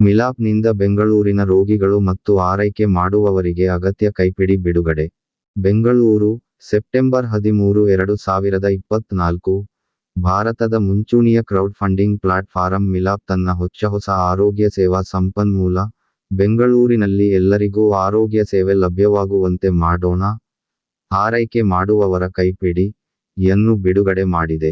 ಮಿಲಾಪ್ನಿಂದ ಬೆಂಗಳೂರಿನ ರೋಗಿಗಳು ಮತ್ತು ಆರೈಕೆ ಮಾಡುವವರಿಗೆ ಅಗತ್ಯ ಕೈಪಿಡಿ ಬಿಡುಗಡೆ. ಬೆಂಗಳೂರು, ಸೆಪ್ಟೆಂಬರ್ 13, 2024. ಭಾರತದ ಮುಂಚೂಣಿಯ ಕ್ರೌಡ್ ಫಂಡಿಂಗ್ ಪ್ಲಾಟ್ಫಾರಂ ಮಿಲಾಪ್ ತನ್ನ ಹೊಸ ಆರೋಗ್ಯ ಸೇವಾ ಸಂಪನ್ಮೂಲ ಬೆಂಗಳೂರಿನಲ್ಲಿ ಎಲ್ಲರಿಗೂ ಆರೋಗ್ಯ ಸೇವೆ ಲಭ್ಯವಾಗುವಂತೆ ಮಾಡೋಣ, ಆರೈಕೆ ಮಾಡುವವರ ಕೈಪಿಡಿ ಯನ್ನು ಬಿಡುಗಡೆ ಮಾಡಿದೆ.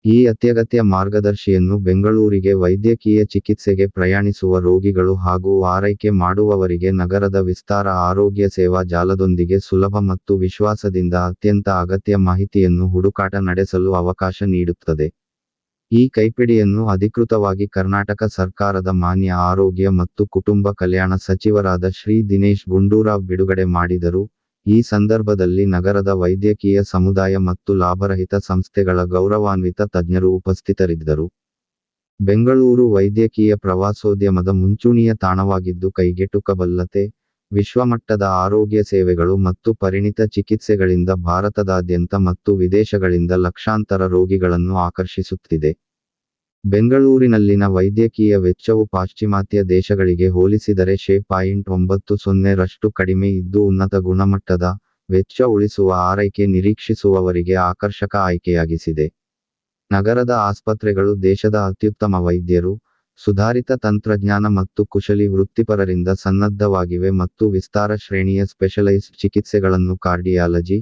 ಈ ಅತ್ಯಗತ್ಯ ಮಾರ್ಗದರ್ಶಿಯನ್ನು ಬೆಂಗಳೂರಿಗೆ ವೈದ್ಯಕೀಯ ಚಿಕಿತ್ಸೆಗೆ ಪ್ರಯಾಣಿಸುವ ರೋಗಿಗಳು ಹಾಗೂ ಆರೈಕೆ ಮಾಡುವವರಿಗೆ ನಗರದ ವಿಸ್ತಾರ ಆರೋಗ್ಯ ಸೇವಾ ಜಾಲದೊಂದಿಗೆ ಸುಲಭ ಮತ್ತು ವಿಶ್ವಾಸದಿಂದ ಅತ್ಯಂತ ಅಗತ್ಯ ಮಾಹಿತಿಯನ್ನು ಹುಡುಕಾಟ ನಡೆಸಲು ಅವಕಾಶ ನೀಡುತ್ತದೆ. ಈ ಕೈಪಿಡಿಯನ್ನು ಅಧಿಕೃತವಾಗಿ ಕರ್ನಾಟಕ ಸರ್ಕಾರದ ಮಾನ್ಯ ಆರೋಗ್ಯ ಮತ್ತು ಕುಟುಂಬ ಕಲ್ಯಾಣ ಸಚಿವರಾದ ಶ್ರೀ ದಿನೇಶ್ ಗುಂಡೂರಾವ್ ಬಿಡುಗಡೆ ಮಾಡಿದರು. ಈ ಸಂದರ್ಭದಲ್ಲಿ ನಗರದ ವೈದ್ಯಕೀಯ ಸಮುದಾಯ ಮತ್ತು ಲಾಭರಹಿತ ಸಂಸ್ಥೆಗಳ ಗೌರವಾನ್ವಿತ ತಜ್ಞರು ಉಪಸ್ಥಿತರಿದ್ದರು. ಬೆಂಗಳೂರು ವೈದ್ಯಕೀಯ ಪ್ರವಾಸೋದ್ಯಮದ ಮುಂಚೂಣಿಯ ತಾಣವಾಗಿದ್ದು ಕೈಗೆಟುಕಬಲ್ಲತೆ, ವಿಶ್ವಮಟ್ಟದ ಆರೋಗ್ಯ ಸೇವೆಗಳು ಮತ್ತು ಪರಿಣಿತ ಚಿಕಿತ್ಸೆಗಳಿಂದ ಭಾರತದಾದ್ಯಂತ ಮತ್ತು ವಿದೇಶಗಳಿಂದ ಲಕ್ಷಾಂತರ ರೋಗಿಗಳನ್ನು ಆಕರ್ಷಿಸುತ್ತಿದೆ. ಬೆಂಗಳೂರಿನಲ್ಲಿನ ವೈದ್ಯಕೀಯ ವೆಚ್ಚವು ಪಾಶ್ಚಿಮಾತ್ಯ ದೇಶಗಳಿಗೆ ಹೋಲಿಸಿದರೆ .90% ಕಡಿಮೆ ಇದ್ದು ಉನ್ನತ ಗುಣಮಟ್ಟದ, ವೆಚ್ಚ ಉಳಿಸುವ ಆರೈಕೆ ನಿರೀಕ್ಷಿಸುವವರಿಗೆ ಆಕರ್ಷಕ ಆಯ್ಕೆಯಾಗಿಸಿದೆ. ನಗರದ ಆಸ್ಪತ್ರೆಗಳು ದೇಶದ ಅತ್ಯುತ್ತಮ ವೈದ್ಯರು, ಸುಧಾರಿತ ತಂತ್ರಜ್ಞಾನ ಮತ್ತು ಕುಶಲಿ ವೃತ್ತಿಪರರಿಂದ ಸನ್ನದ್ಧವಾಗಿವೆ ಮತ್ತು ವಿಸ್ತಾರ ಶ್ರೇಣಿಯ ಸ್ಪೆಷಲೈಸ್ಡ್ ಚಿಕಿತ್ಸೆಗಳನ್ನು ಕಾರ್ಡಿಯಾಲಜಿ,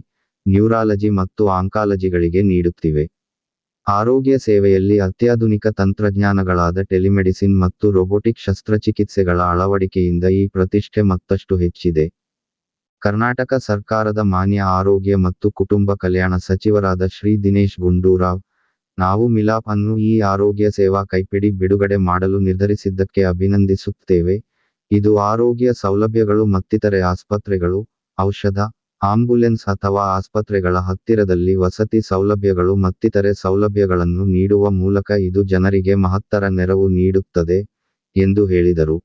ನ್ಯೂರಾಲಜಿ ಮತ್ತು ಆಂಕಾಲಜಿಗಳಿಗೆ ನೀಡುತ್ತಿವೆ. ಆರೋಗ್ಯ ಸೇವೆಯಲ್ಲಿ ಅತ್ಯಾಧುನಿಕ ತಂತ್ರಜ್ಞಾನಗಳಾದ ಟೆಲಿಮೆಡಿಸಿನ್ ಮತ್ತು ರೊಬೊಟಿಕ್ ಶಸ್ತ್ರಚಿಕಿತ್ಸೆಗಳ ಅಳವಡಿಕೆಯಿಂದ ಈ ಪ್ರತಿಷ್ಠೆ ಮತ್ತಷ್ಟು ಹೆಚ್ಚಿದೆ. ಕರ್ನಾಟಕ ಸರ್ಕಾರದ ಮಾನ್ಯ ಆರೋಗ್ಯ ಮತ್ತು ಕುಟುಂಬ ಕಲ್ಯಾಣ ಸಚಿವರಾದ ಶ್ರೀ ದಿನೇಶ್ ಗುಂಡೂರಾವ್, ನಾವು ಮಿಲಾಪ್ ಅನ್ನು ಈ ಆರೋಗ್ಯ ಸೇವಾ ಕೈಪಿಡಿ ಬಿಡುಗಡೆ ಮಾಡಲು ನಿರ್ಧರಿಸಿದ್ದಕ್ಕೆ ಅಭಿನಂದಿಸುತ್ತೇವೆ. ಇದು ಆರೋಗ್ಯ ಸೌಲಭ್ಯಗಳು ಮತ್ತಿತರೆ ಆಸ್ಪತ್ರೆಗಳು, ಔಷಧ, ಆಂಬ್ಯುಲೆನ್ಸ್ ಅಥವಾ ಆಸ್ಪತ್ರೆಗಳ ಹತ್ತಿರದಲ್ಲಿ ವಸತಿ ಸೌಲಭ್ಯಗಳು ಮತ್ತಿತರೆ ಸೌಲಭ್ಯಗಳನ್ನು ನೀಡುವ ಮೂಲಕ ಇದು ಜನರಿಗೆ ಮಹತ್ತರ ನೆರವು ನೀಡುತ್ತದೆ ಎಂದು ಹೇಳಿದರು.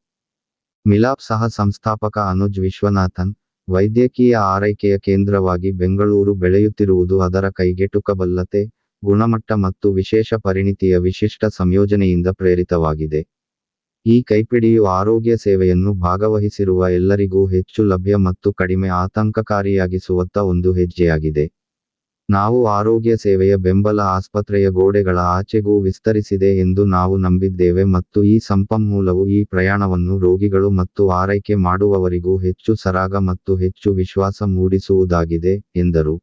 ಮಿಲಾಪ್ ಸಹ ಸಂಸ್ಥಾಪಕ ಅನುಜ್ ವಿಶ್ವನಾಥನ್, ವೈದ್ಯಕೀಯ ಆರೈಕೆಯ ಕೇಂದ್ರವಾಗಿ ಬೆಂಗಳೂರು ಬೆಳೆಯುತ್ತಿರುವುದು ಅದರ ಕೈಗೆಟುಕಬಲ್ಲತೆ, ಗುಣಮಟ್ಟ ಮತ್ತು ವಿಶೇಷ ಪರಿಣಿತಿಯ ವಿಶಿಷ್ಟ ಸಂಯೋಜನೆಯಿಂದ ಪ್ರೇರಿತವಾಗಿದೆ. ಈ ಕೈಪಿಡಿಯು ಆರೋಗ್ಯ ಸೇವೆಯನ್ನು ಭಾಗವಹಿಸಿರುವ ಎಲ್ಲರಿಗೂ ಹೆಚ್ಚು ಲಭ್ಯ ಮತ್ತು ಕಡಿಮೆ ಆತಂಕಕಾರಿಯಾಗಿಸುವತ್ತ ಒಂದು ಹೆಜ್ಜೆಯಾಗಿದೆ. ನಾವು ಆರೋಗ್ಯ ಸೇವೆಯ ಬೆಂಬಲ ಆಸ್ಪತ್ರೆಯ ಗೋಡೆಗಳ ಆಚೆಗೂ ವಿಸ್ತರಿಸಿದೆ ಎಂದು ನಾವು ನಂಬಿದ್ದೇವೆ ಮತ್ತು ಈ ಸಂಪನ್ಮೂಲವು ಈ ಪ್ರಯಾಣವನ್ನು ರೋಗಿಗಳು ಮತ್ತು ಆರೈಕೆ ಮಾಡುವವರಿಗೂ ಹೆಚ್ಚು ಸರಾಗ ಮತ್ತು ಹೆಚ್ಚು ವಿಶ್ವಾಸ ಮೂಡಿಸುವುದಾಗಿದೆ ಎಂದರು.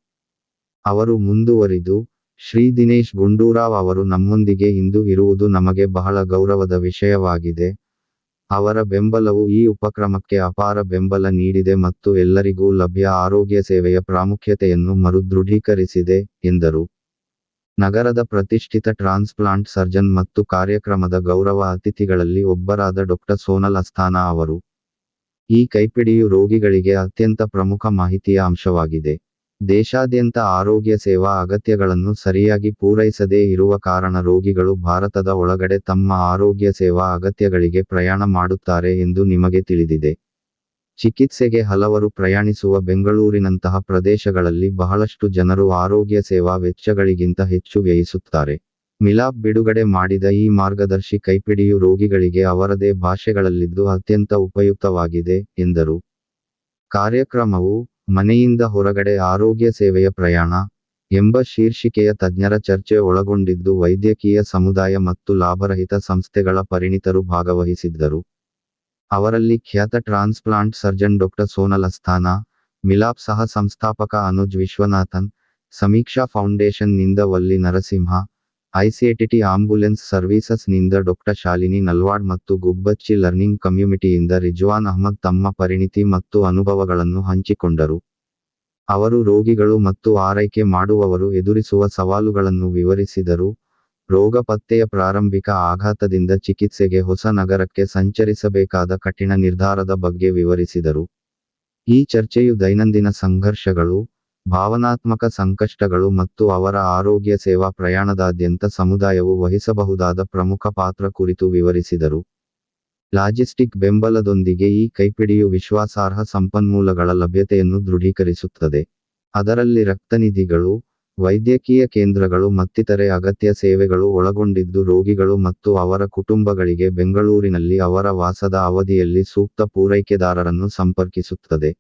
ಅವರು ಮುಂದುವರಿದು, ಶ್ರೀ ದಿನೇಶ್ ಗುಂಡೂರಾವ್ ಅವರು ನಮ್ಮೊಂದಿಗೆ ಇಂದು ಇರುವುದು ನಮಗೆ ಬಹಳ ಗೌರವದ ವಿಷಯವಾಗಿದೆ. ಅವರ ಬೆಂಬಲವು ಈ ಉಪಕ್ರಮಕ್ಕೆ ಅಪಾರ ಬೆಂಬಲ ನೀಡಿದೆ ಮತ್ತು ಎಲ್ಲರಿಗೂ ಲಭ್ಯ ಆರೋಗ್ಯ ಸೇವೆಯ ಪ್ರಾಮುಖ್ಯತೆಯನ್ನು ಮರುದೃಢೀಕರಿಸಿದೆ ಎಂದರು. ನಗರದ ಪ್ರತಿಷ್ಠಿತ ಟ್ರಾನ್ಸ್ಪ್ಲಾಂಟ್ ಸರ್ಜನ್ ಮತ್ತು ಕಾರ್ಯಕ್ರಮದ ಗೌರವ ಅತಿಥಿಗಳಲ್ಲಿ ಒಬ್ಬರಾದ ಡಾ. ಸೋನಲ್ ಅಸ್ಥಾನಾ ಅವರು, ಈ ಕೈಪಿಡಿಯು ರೋಗಿಗಳಿಗೆ ಅತ್ಯಂತ ಪ್ರಮುಖ ಮಾಹಿತಿಯ ಅಂಶವಾಗಿದೆ. ದೇಶಾದ್ಯಂತ ಆರೋಗ್ಯ ಸೇವಾ ಅಗತ್ಯಗಳನ್ನು ಸರಿಯಾಗಿ ಪೂರೈಸದೇ ಇರುವ ಕಾರಣ ರೋಗಿಗಳು ಭಾರತದ ಒಳಗಡೆ ತಮ್ಮ ಆರೋಗ್ಯ ಸೇವಾ ಅಗತ್ಯಗಳಿಗೆ ಪ್ರಯಾಣ ಮಾಡುತ್ತಾರೆ ಎಂದು ನಿಮಗೆ ತಿಳಿದಿದೆ. ಚಿಕಿತ್ಸೆಗೆ ಹಲವರು ಪ್ರಯಾಣಿಸುವ ಬೆಂಗಳೂರಿನಂತಹ ಪ್ರದೇಶಗಳಲ್ಲಿ ಬಹಳಷ್ಟು ಜನರು ಆರೋಗ್ಯ ಸೇವಾ ವೆಚ್ಚಗಳಿಗಿಂತ ಹೆಚ್ಚು ವ್ಯಯಿಸುತ್ತಾರೆ. ಮಿಲಾಪ್ ಬಿಡುಗಡೆ ಮಾಡಿದ ಈ ಮಾರ್ಗದರ್ಶಿ ಕೈಪಿಡಿಯು ರೋಗಿಗಳಿಗೆ ಅವರದೇ ಭಾಷೆಗಳಲ್ಲಿದ್ದು ಅತ್ಯಂತ ಉಪಯುಕ್ತವಾಗಿದೆ ಎಂದರು. ಕಾರ್ಯಕ್ರಮವು ಮನೆಯಿಂದ ಹೊರಗಡೆ ಆರೋಗ್ಯ ಸೇವೆಯ ಪ್ರಯಾಣ ಎಂಬ ಶೀರ್ಷಿಕೆಯ ತಜ್ಞರ ಚರ್ಚೆ ಒಳಗೊಂಡಿದ್ದು ವೈದ್ಯಕೀಯ ಸಮುದಾಯ ಮತ್ತು ಲಾಭರಹಿತ ಸಂಸ್ಥೆಗಳ ಪರಿಣಿತರು ಭಾಗವಹಿಸಿದ್ದರು. ಅವರಲ್ಲಿ ಖ್ಯಾತ ಟ್ರಾನ್ಸ್ಪ್ಲಾಂಟ್ ಸರ್ಜನ್ ಡಾ. ಸೋನಲ್ ಅಸ್ಥಾನಾ, ಮಿಲಾಪ್ ಸಹ ಸಂಸ್ಥಾಪಕ ಅನುಜ್ ವಿಶ್ವನಾಥನ್, ಸಮೀಕ್ಷಾ ಫೌಂಡೇಶನ್ ನಿಂದ ವಲ್ಲಿ ನರಸಿಂಹ, ಐಸಿಎಟಿಟಿ ಆಂಬ್ಯುಲೆನ್ಸ್ ಸರ್ವೀಸಸ್ ನಿಂದ ಡಾ. ಶಾಲಿನಿ ನಲ್ವಾಡ್ ಮತ್ತು ಗುಬ್ಬಚ್ಚಿ ಲರ್ನಿಂಗ್ ಕಮ್ಯುನಿಟಿಯಿಂದ ರಿಜ್ವಾನ್ ಅಹ್ಮದ್ ತಮ್ಮ ಪರಿಣಿತಿ ಮತ್ತು ಅನುಭವಗಳನ್ನು ಹಂಚಿಕೊಂಡರು. ಅವರು ರೋಗಿಗಳು ಮತ್ತು ಆರೈಕೆ ಮಾಡುವವರು ಎದುರಿಸುವ ಸವಾಲುಗಳನ್ನು ವಿವರಿಸಿದರು. ರೋಗ ಪತ್ತೆಯ ಪ್ರಾರಂಭಿಕ ಆಘಾತದಿಂದ ಚಿಕಿತ್ಸೆಗೆ ಹೊಸ ನಗರಕ್ಕೆ ಸಂಚರಿಸಬೇಕಾದ ಕಠಿಣ ನಿರ್ಧಾರದ ಬಗ್ಗೆ ವಿವರಿಸಿದರು. ಈ ಚರ್ಚೆಯು ದೈನಂದಿನ ಸಂಘರ್ಷಗಳು, ಭಾವನಾತ್ಮಕ ಸಂಕಷ್ಟಗಳು ಮತ್ತು ಅವರ ಆರೋಗ್ಯ ಸೇವಾ ಪ್ರಯಾಣದಾದ್ಯಂತ ಸಮುದಾಯವು ವಹಿಸಬಹುದಾದ ಪ್ರಮುಖ ಪಾತ್ರ ಕುರಿತು ವಿವರಿಸಿದರು. ಲಾಜಿಸ್ಟಿಕ್ ಬೆಂಬಲದೊಂದಿಗೆ ಈ ಕೈಪಿಡಿಯು ವಿಶ್ವಾಸಾರ್ಹ ಸಂಪನ್ಮೂಲಗಳ ಲಭ್ಯತೆಯನ್ನು ದೃಢೀಕರಿಸುತ್ತದೆ. ಅದರಲ್ಲಿ ರಕ್ತನಿಧಿಗಳು, ವೈದ್ಯಕೀಯ ಕೇಂದ್ರಗಳು ಮತ್ತಿತರೆ ಅಗತ್ಯ ಸೇವೆಗಳು ಒಳಗೊಂಡಿದ್ದು ರೋಗಿಗಳು ಮತ್ತು ಅವರ ಕುಟುಂಬಗಳಿಗೆ ಬೆಂಗಳೂರಿನಲ್ಲಿ ಅವರ ವಾಸದ ಅವಧಿಯಲ್ಲಿ ಸೂಕ್ತ ಪೂರೈಕೆದಾರರನ್ನು ಸಂಪರ್ಕಿಸುತ್ತದೆ.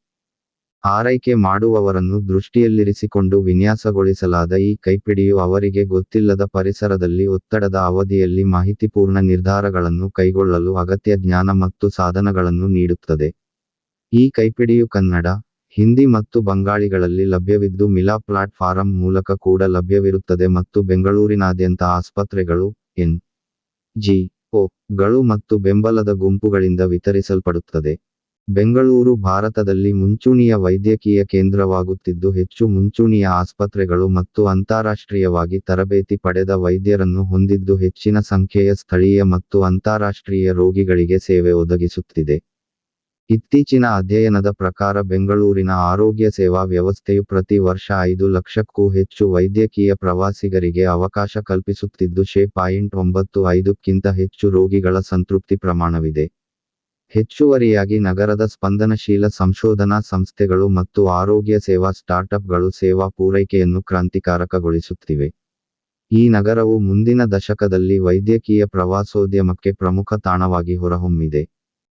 ಆರೈಕೆ ಮಾಡುವವರನ್ನು ದೃಷ್ಟಿಯಲ್ಲಿರಿಸಿಕೊಂಡು ವಿನ್ಯಾಸಗೊಳಿಸಲಾದ ಈ ಕೈಪಿಡಿಯು ಅವರಿಗೆ ಗೊತ್ತಿಲ್ಲದ ಪರಿಸರದಲ್ಲಿ ಒತ್ತಡದ ಅವಧಿಯಲ್ಲಿ ಮಾಹಿತಿಪೂರ್ಣ ನಿರ್ಧಾರಗಳನ್ನು ಕೈಗೊಳ್ಳಲು ಅಗತ್ಯ ಜ್ಞಾನ ಮತ್ತು ಸಾಧನಗಳನ್ನು ನೀಡುತ್ತದೆ. ಈ ಕೈಪಿಡಿಯು ಕನ್ನಡ, ಹಿಂದಿ ಮತ್ತು ಬಂಗಾಳಿಗಳಲ್ಲಿ ಲಭ್ಯವಿದ್ದು ಮಿಲಾ ಪ್ಲಾಟ್ಫಾರಂ ಮೂಲಕ ಕೂಡ ಲಭ್ಯವಿರುತ್ತದೆ ಮತ್ತು ಬೆಂಗಳೂರಿನಾದ್ಯಂತ ಆಸ್ಪತ್ರೆಗಳು, ಎನ್.ಜಿ.ಒ.ಗಳು ಮತ್ತು ಬೆಂಬಲದ ಗುಂಪುಗಳಿಂದ ವಿತರಿಸಲ್ಪಡುತ್ತದೆ. ಬೆಂಗಳೂರು ಭಾರತದಲ್ಲಿ ಮುಂಚೂಣಿಯ ವೈದ್ಯಕೀಯ ಕೇಂದ್ರವಾಗುತ್ತಿದ್ದು ಹೆಚ್ಚು ಮುಂಚೂಣಿಯ ಆಸ್ಪತ್ರೆಗಳು ಮತ್ತು ಅಂತಾರಾಷ್ಟ್ರೀಯವಾಗಿ ತರಬೇತಿ ಪಡೆದ ವೈದ್ಯರನ್ನು ಹೊಂದಿದ್ದು ಹೆಚ್ಚಿನ ಸಂಖ್ಯೆಯ ಸ್ಥಳೀಯ ಮತ್ತು ಅಂತಾರಾಷ್ಟ್ರೀಯ ರೋಗಿಗಳಿಗೆ ಸೇವೆ ಒದಗಿಸುತ್ತಿದೆ. ಇತ್ತೀಚಿನ ಅಧ್ಯಯನದ ಪ್ರಕಾರ ಬೆಂಗಳೂರಿನ ಆರೋಗ್ಯ ಸೇವಾ ವ್ಯವಸ್ಥೆಯು ಪ್ರತಿ ವರ್ಷ 5 ಲಕ್ಷಕ್ಕೂ ಹೆಚ್ಚು ವೈದ್ಯಕೀಯ ಪ್ರವಾಸಿಗರಿಗೆ ಅವಕಾಶ ಕಲ್ಪಿಸುತ್ತಿದ್ದು 95%ಕ್ಕಿಂತ ಹೆಚ್ಚು ರೋಗಿಗಳ ಸಂತೃಪ್ತಿ ಪ್ರಮಾಣವಿದೆ. ಹೆಚ್ಚುವರಿಯಾಗಿ ನಗರದ ಸ್ಪಂದನಶೀಲ ಸಂಶೋಧನಾ ಸಂಸ್ಥೆಗಳು ಮತ್ತು ಆರೋಗ್ಯ ಸೇವಾ ಸ್ಟಾರ್ಟ್ಅಪ್ಗಳು ಸೇವಾ ಪೂರೈಕೆಯನ್ನು ಕ್ರಾಂತಿಕಾರಕಗೊಳಿಸುತ್ತಿವೆ. ಈ ನಗರವು ಮುಂದಿನ ದಶಕದಲ್ಲಿ ವೈದ್ಯಕೀಯ ಪ್ರವಾಸೋದ್ಯಮಕ್ಕೆ ಪ್ರಮುಖ ತಾಣವಾಗಿ ಹೊರಹೊಮ್ಮಿದೆ.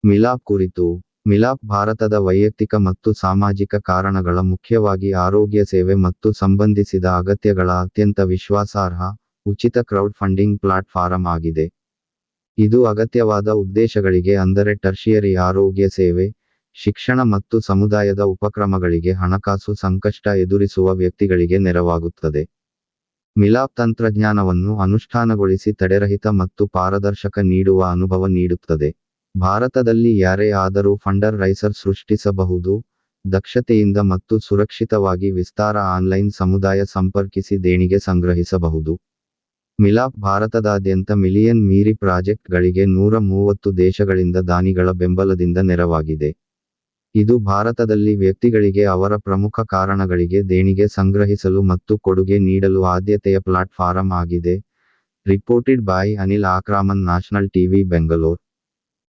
ಮಿಲಾಪ್ ಕುರಿತು ಮಿಲಾಪ್ ಭಾರತದ ವೈಯಕ್ತಿಕ ಮತ್ತು ಸಾಮಾಜಿಕ ಕಾರಣಗಳ ಮುಖ್ಯವಾಗಿ ಆರೋಗ್ಯ ಸೇವೆ ಮತ್ತು ಸಂಬಂಧಿಸಿದ ಅಗತ್ಯಗಳ ಅತ್ಯಂತ ವಿಶ್ವಾಸಾರ್ಹ, ಉಚಿತ ಕ್ರೌಡ್ ಫಂಡಿಂಗ್ ಪ್ಲಾಟ್ಫಾರಂ ಆಗಿದೆ. ಇದು ಅಗತ್ಯವಾದ ಉದ್ದೇಶಗಳಿಗೆ ಅಂದರೆ ಟರ್ಷಿಯರಿ ಆರೋಗ್ಯ ಸೇವೆ, ಶಿಕ್ಷಣ ಮತ್ತು ಸಮುದಾಯದ ಉಪಕ್ರಮಗಳಿಗೆ ಹಣಕಾಸು ಸಂಕಷ್ಟ ಎದುರಿಸುವ ವ್ಯಕ್ತಿಗಳಿಗೆ ನೆರವಾಗುತ್ತದೆ. ಮಿಲಾಪ್ ತಂತ್ರಜ್ಞಾನವನ್ನು ಅನುಷ್ಠಾನಗೊಳಿಸಿ ತಡೆರಹಿತ ಮತ್ತು ಪಾರದರ್ಶಕ ನೀಡುವ ಅನುಭವ ನೀಡುತ್ತದೆ. ಭಾರತದಲ್ಲಿ ಯಾರೇ ಆದರೂ ಫಂಡರ್ ರೈಸರ್ ಸೃಷ್ಟಿಸಬಹುದು, ದಕ್ಷತೆಯಿಂದ ಮತ್ತು ಸುರಕ್ಷಿತವಾಗಿ ವಿಸ್ತಾರ ಆನ್ಲೈನ್ ಸಮುದಾಯ ಸಂಪರ್ಕಿಸಿ ದೇಣಿಗೆ ಸಂಗ್ರಹಿಸಬಹುದು. ಮಿಲಾಪ್ ಭಾರತದಾದ್ಯಂತ ಮಿಲಿಯನ್ ಮೀರಿ ಪ್ರಾಜೆಕ್ಟ್ಗಳಿಗೆ 130 ದೇಶಗಳಿಂದ ದಾನಿಗಳ ಬೆಂಬಲದಿಂದ ನೆರವಾಗಿದೆ. ಇದು ಭಾರತದಲ್ಲಿ ವ್ಯಕ್ತಿಗಳಿಗೆ ಅವರ ಪ್ರಮುಖ ಕಾರಣಗಳಿಗೆ ದೇಣಿಗೆ ಸಂಗ್ರಹಿಸಲು ಮತ್ತು ಕೊಡುಗೆ ನೀಡಲು ಆದ್ಯತೆಯ ಪ್ಲಾಟ್ಫಾರಂ ಆಗಿದೆ. Reported by Anil Akraman, national TV, Bengaluru.